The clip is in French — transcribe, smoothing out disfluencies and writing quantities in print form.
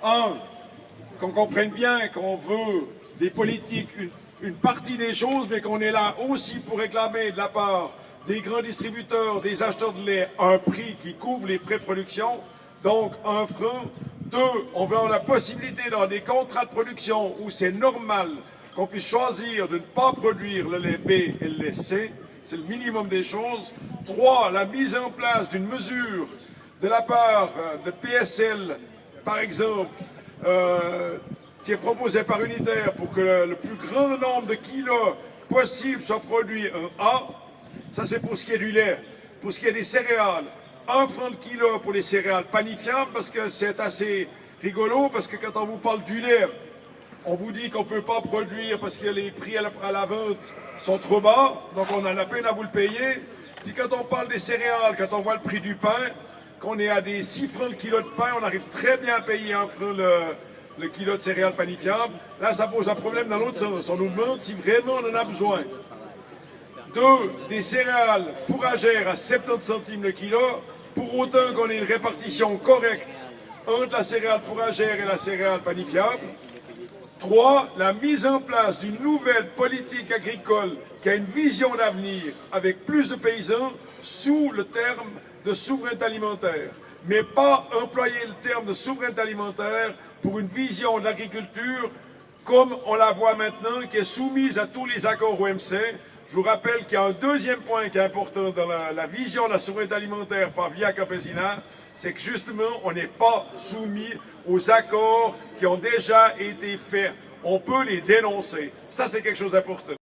Un, qu'on comprenne bien qu'on veut des politiques, une partie des choses, mais qu'on est là aussi pour réclamer de la part des grands distributeurs, des acheteurs de lait, un prix qui couvre les frais de production, donc un frein. Deux, on veut avoir la possibilité dans des contrats de production où c'est normal qu'on puisse choisir de ne pas produire le lait B et le lait C, c'est le minimum des choses. Trois, la mise en place d'une mesure de la part de PSL, par exemple, qui est proposée par Unitaire pour que le plus grand nombre de kilos possible soit produit en A. Ça, c'est pour ce qui est du lait. Pour ce qui est des céréales, 1 franc le kilo pour les céréales panifiables, parce que c'est assez rigolo, parce que quand on vous parle du lait, on vous dit qu'on ne peut pas produire parce que les prix à la vente sont trop bas, donc on en a peine à vous le payer. Puis quand on parle des céréales, quand on voit le prix du pain, qu'on est à des 6 francs le kilo de pain, on arrive très bien à payer 1 franc le kilo de céréales panifiables. Là, ça pose un problème dans l'autre sens. On nous demande si vraiment on en a besoin. Deux, des céréales fourragères à 70 centimes le kilo, pour autant qu'on ait une répartition correcte entre la céréale fourragère et la céréale panifiable. 3. La mise en place d'une nouvelle politique agricole qui a une vision d'avenir avec plus de paysans sous le terme de souveraineté alimentaire. Mais pas employer le terme de souveraineté alimentaire pour une vision de l'agriculture comme on la voit maintenant, qui est soumise à tous les accords OMC. Je vous rappelle qu'il y a un deuxième point qui est important dans la vision de la souveraineté alimentaire par Via Campesina, c'est que justement, on n'est pas soumis aux accords qui ont déjà été faits. On peut les dénoncer. Ça, c'est quelque chose d'important.